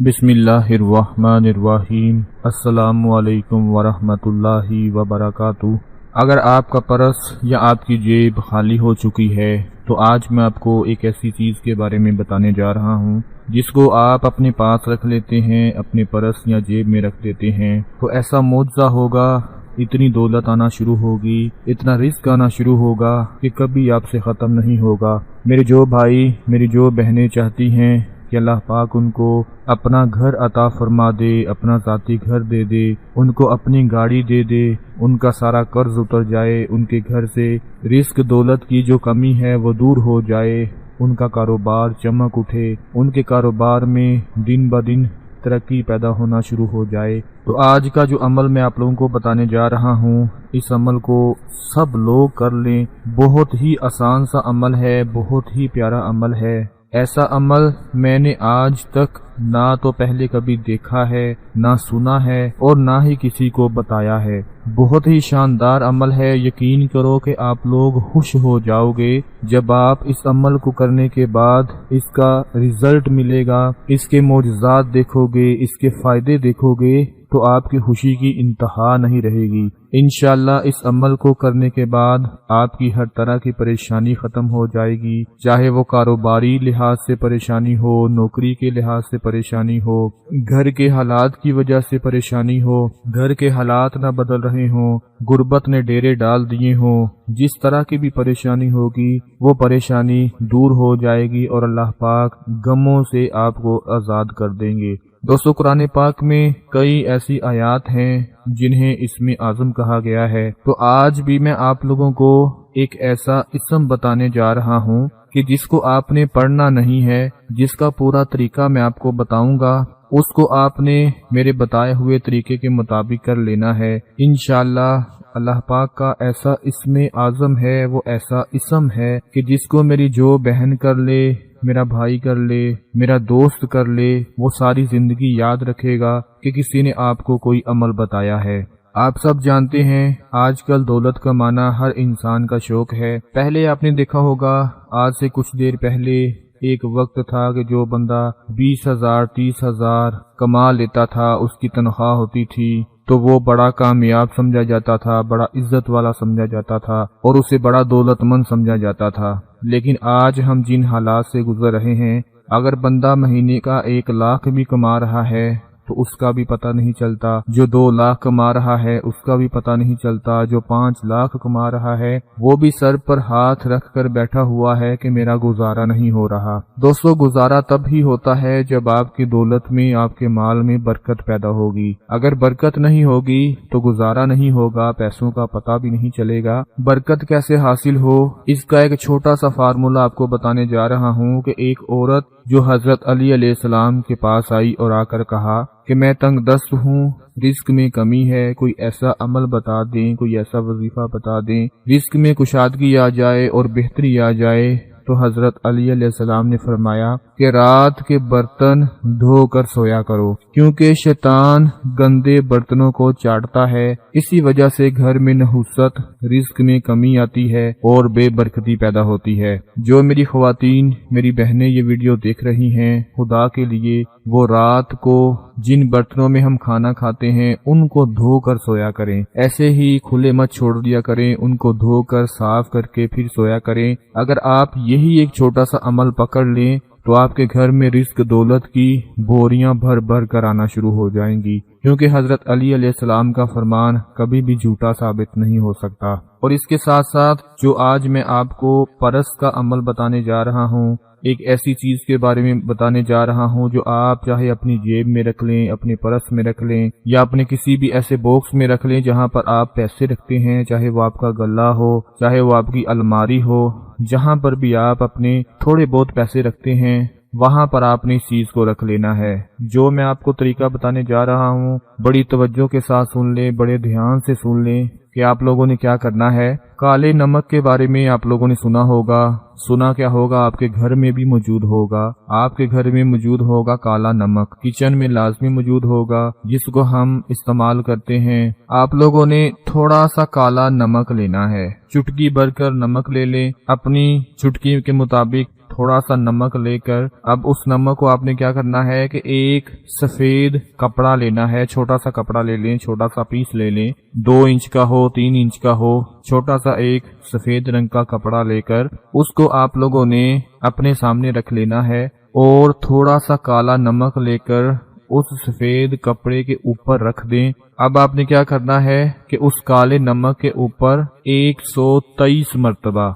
बिस्मिल्लाहिर्रहमानिर्रहीम। अस्सलामु अलैकुम वरहमतुल्लाहि वबरकातुह। अगर आपका पर्स या आपकी जेब खाली हो चुकी है तो आज मैं आपको एक ऐसी चीज़ के बारे में बताने जा रहा हूँ जिसको आप अपने पास रख लेते हैं, अपने पर्स या जेब में रख देते हैं तो ऐसा मौजज़ा होगा, इतनी दौलत आना शुरू होगी, इतना रिस्क आना शुरू होगा कि कभी आपसे ख़त्म नहीं होगा। मेरे जो भाई, मेरी जो बहनें चाहती हैं कि अल्लाह पाक उनको अपना घर अता फरमा दे, अपना ज़ाती घर दे दे, उनको अपनी गाड़ी दे दे, उनका सारा कर्ज उतर जाए, उनके घर से रिस्क दौलत की जो कमी है वो दूर हो जाए, उनका कारोबार चमक उठे, उनके कारोबार में दिन ब दिन तरक्की पैदा होना शुरू हो जाए। तो आज का जो अमल मैं आप लोगों को बताने जा रहा हूँ, इस अमल को सब लोग कर लें। बहुत ही आसान सा अमल है, बहुत ही प्यारा अमल है। ऐसा अमल मैंने आज तक ना तो पहले कभी देखा है, ना सुना है और ना ही किसी को बताया है। बहुत ही शानदार अमल है। यकीन करो कि आप लोग खुश हो जाओगे जब आप इस अमल को करने के बाद इसका रिजल्ट मिलेगा, इसके मौजज़ात देखोगे, इसके फायदे देखोगे तो आपकी खुशी की इंतहा नहीं रहेगी। इंशाअल्लाह इस अमल को करने के बाद आपकी हर तरह की परेशानी खत्म हो जाएगी, चाहे वो कारोबारी लिहाज से परेशानी हो, नौकरी के लिहाज से परेशानी हो, घर के हालात की वजह से परेशानी हो, घर के हालात न बदल रहे हों, गुर्बत ने डेरे डाल दिए हों, जिस तरह की भी परेशानी होगी वो परेशानी दूर हो जाएगी और अल्लाह पाक गमों से आपको आज़ाद कर देंगे। दोस्तों, कुरान पाक में कई ऐसी आयात हैं जिन्हें इसमें आज़म कहा गया है। तो आज भी मैं आप लोगों को एक ऐसा इस्म बताने जा रहा हूँ कि जिसको आपने पढ़ना नहीं है, जिसका पूरा तरीका मैं आपको बताऊंगा, उसको आपने मेरे बताए हुए तरीके के मुताबिक कर लेना है। इंशाअल्लाह अल्लाह पाक का ऐसा इसमें आज़म है, वो ऐसा इस्म है कि जिसको मेरी जो बहन कर ले, मेरा भाई कर ले, मेरा दोस्त कर ले, वो सारी जिंदगी याद रखेगा कि किसी ने आपको कोई अमल बताया है। आप सब जानते हैं आजकल दौलत कमाना हर इंसान का शौक है। पहले आपने देखा होगा, आज से कुछ देर पहले एक वक्त था कि जो बंदा 20,000 30,000 कमा लेता था, उसकी तनख्वाह होती थी, तो वो बड़ा कामयाब समझा जाता था, बड़ा इज्जत वाला समझा जाता था और उसे बड़ा दौलतमंद समझा जाता था। लेकिन आज हम जिन हालात से गुजर रहे हैं, अगर बंदा महीने का 1 लाख भी कमा रहा है तो उसका भी पता नहीं चलता, जो 2 लाख कमा रहा है उसका भी पता नहीं चलता, जो 5 लाख कमा रहा है वो भी सर पर हाथ रख कर बैठा हुआ है कि मेरा गुजारा नहीं हो रहा। दोस्तों, गुजारा तब ही होता है जब आपकी दौलत में, आपके माल में बरकत पैदा होगी। अगर बरकत नहीं होगी तो गुजारा नहीं होगा, पैसों का पता भी नहीं चलेगा। बरकत कैसे हासिल हो, इसका एक छोटा सा फार्मूला आपको बताने जा रहा हूँ कि एक औरत जो हजरत अली अलैहिस्सलाम के पास आई और आकर कहा कि मैं तंग दस्त हूँ, रिस्क में कमी है, कोई ऐसा अमल बता दें, कोई ऐसा वजीफा बता दें, रिस्क में कुशादगी आ जाए और बेहतरी आ जाए। तो हजरत अली अलैहिस्सलाम ने फरमाया कि रात के बर्तन धो कर सोया करो, क्योंकि शैतान गंदे बर्तनों को चाटता है। इसी वजह से घर में नहुसत, रिस्क में कमी आती है और बेबरकती पैदा होती है। जो मेरी ख्वातीन, मेरी बहनें ये वीडियो देख रही हैं, खुदा के लिए वो रात को जिन बर्तनों में हम खाना खाते हैं उनको धो कर सोया करें। ऐसे ही खुले मत छोड़ दिया करें, उनको धो कर साफ करके फिर सोया करें। अगर आप यही एक छोटा सा अमल पकड़ लें तो आपके घर में रिस्क दौलत की बोरियां भर भर कर आना शुरू हो जाएंगी, क्योंकि हजरत अली अलैहिस्सलाम का फरमान कभी भी झूठा साबित नहीं हो सकता। और इसके साथ साथ जो आज मैं आपको पर्स का अमल बताने जा रहा हूँ, एक ऐसी चीज के बारे में बताने जा रहा हूँ जो आप चाहे अपनी जेब में रख लें, अपने पर्स में रख लें या अपने किसी भी ऐसे बॉक्स में रख लें जहाँ पर आप पैसे रखते हैं, चाहे वो आपका गल्ला हो, चाहे वो आपकी अलमारी हो, जहाँ पर भी आप अपने थोड़े बहुत पैसे रखते हैं वहां पर आपने इस चीज को रख लेना है। जो मैं आपको तरीका बताने जा रहा हूँ, बड़ी तवज्जो के साथ सुन लें, बड़े ध्यान से सुन लें कि आप लोगों ने क्या करना है। काले नमक के बारे में आप लोगों ने सुना होगा, सुना क्या होगा, आपके घर में भी मौजूद होगा। आपके घर में मौजूद होगा काला नमक, किचन में लाजमी मौजूद होगा, जिसको हम इस्तेमाल करते हैं। आप लोगों ने थोड़ा सा काला नमक लेना है, चुटकी भर कर नमक ले लें, अपनी चुटकी के मुताबिक تھوڑا سا نمک لے کر اب اس نمک کو آپ نے کیا کرنا ہے کہ ایک سفید کپڑا لینا ہے، چھوٹا سا کپڑا لے لیں، چھوٹا سا پیس لے لیں، 2 انچ کا ہو 3 انچ کا ہو، چھوٹا سا ایک سفید رنگ کا کپڑا لے کر اس کو آپ لوگوں نے اپنے سامنے رکھ لینا ہے، اور تھوڑا سا کالا نمک لے کر اس سفید کپڑے کے اوپر رکھ دیں۔ اب آپ نے کیا کرنا ہے کہ اس کالے نمک کے اوپر 123 مرتبہ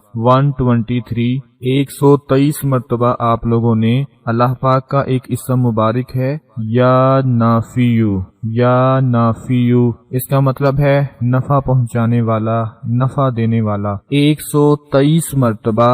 123 مرتبہ آپ لوگوں نے اللہ پاک کا ایک اسم مبارک ہے یا نافیو، یا نافیو، اس کا مطلب ہے نفع پہنچانے والا، نفع دینے والا، 123 مرتبہ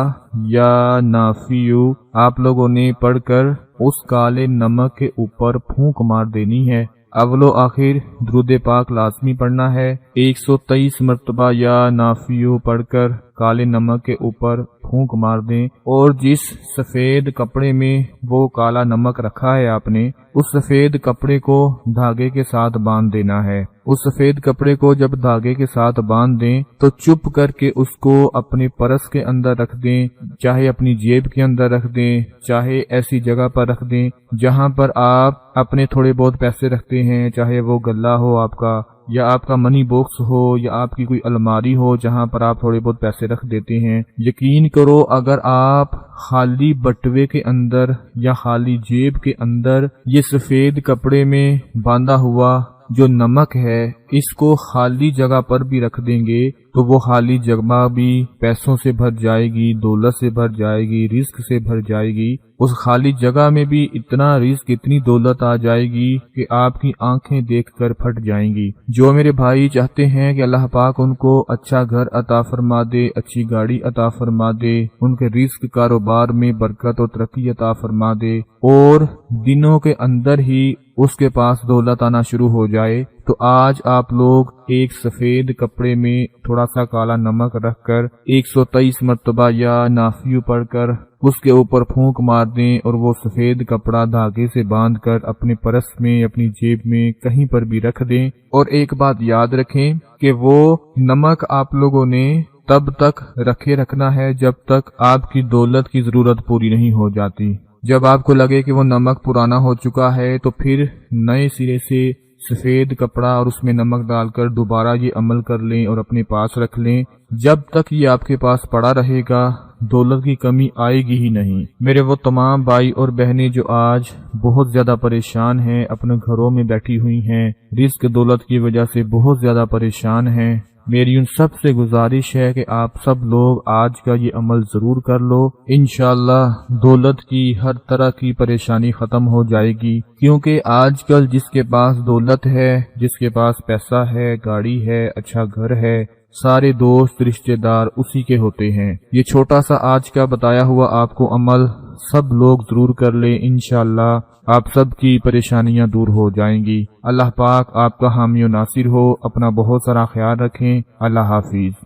یا نافیو آپ لوگوں نے پڑھ کر اس کالے نمک کے اوپر پھونک مار دینی ہے۔ اول و آخر درود پاک لازمی پڑھنا ہے، 123 مرتبہ یا نافیو پڑھ کر کالے نمک کے اوپر پھونک مار دیں، اور جس سفید کپڑے میں وہ کالا نمک رکھا ہے آپ نے، اس سفید کپڑے کو دھاگے کے ساتھ باندھ دینا ہے۔ اس سفید کپڑے کو جب دھاگے کے ساتھ باندھ دیں تو چپ کر کے اس کو اپنے پرس کے اندر رکھ دیں، چاہے اپنی جیب کے اندر رکھ دیں، چاہے ایسی جگہ پر رکھ دیں جہاں پر آپ اپنے تھوڑے بہت پیسے رکھتے ہیں، چاہے وہ گلہ ہو آپ کا، یا آپ کا منی باکس ہو، یا آپ کی کوئی الماری ہو جہاں پر آپ تھوڑے بہت پیسے رکھ دیتے ہیں۔ یقین کرو اگر آپ خالی بٹوے کے اندر یا خالی جیب کے اندر یہ سفید کپڑے میں باندھا ہوا جو نمک ہے اس کو خالی جگہ پر بھی رکھ دیں گے تو وہ خالی جگہ بھی پیسوں سے بھر جائے گی، دولت سے بھر جائے گی، رزق سے بھر جائے گی۔ اس خالی جگہ میں بھی اتنا رزق، اتنی دولت آ جائے گی کہ آپ کی آنکھیں دیکھ کر پھٹ جائیں گی۔ جو میرے بھائی چاہتے ہیں کہ اللہ پاک ان کو اچھا گھر عطا فرما دے، اچھی گاڑی عطا فرما دے، ان کے رزق کاروبار میں برکت و ترقی عطا فرما دے، اور دنوں کے اندر ہی اس کے پاس دولت آنا شروع ہو جائے، تو آج آپ لوگ ایک سفید کپڑے میں تھوڑا سا کالا نمک رکھ کر 123 مرتبہ یا نافیو پڑھ کر اس کے اوپر پھونک مار دیں، اور وہ سفید کپڑا دھاگے سے باندھ کر اپنے پرس میں، اپنی جیب میں کہیں پر بھی رکھ دیں۔ اور ایک بات یاد رکھیں کہ وہ نمک آپ لوگوں نے تب تک رکھے رکھنا ہے جب تک آپ کی دولت کی ضرورت پوری نہیں ہو جاتی۔ جب آپ کو لگے کہ وہ نمک پرانا ہو چکا ہے تو پھر نئے سرے سے سفید کپڑا اور اس میں نمک ڈال کر دوبارہ یہ عمل کر لیں اور اپنے پاس رکھ لیں۔ جب تک یہ آپ کے پاس پڑا رہے گا دولت کی کمی آئے گی ہی نہیں۔ میرے وہ تمام بھائی اور بہنیں جو آج بہت زیادہ پریشان ہیں، اپنے گھروں میں بیٹھی ہوئی ہیں، رزق دولت کی وجہ سے بہت زیادہ پریشان ہیں، میری ان سب سے گزارش ہے کہ آپ سب لوگ آج کا یہ عمل ضرور کر لو۔ انشاءاللہ دولت کی ہر طرح کی پریشانی ختم ہو جائے گی، کیونکہ آج کل جس کے پاس دولت ہے، جس کے پاس پیسہ ہے، گاڑی ہے، اچھا گھر ہے، سارے دوست رشتہ دار اسی کے ہوتے ہیں۔ یہ چھوٹا سا آج کا بتایا ہوا آپ کو عمل سب لوگ ضرور کر لیں، انشاءاللہ آپ سب کی پریشانیاں دور ہو جائیں گی۔ اللہ پاک آپ کا حامی و ناصر ہو۔ اپنا بہت سارا خیال رکھیں۔ اللہ حافظ۔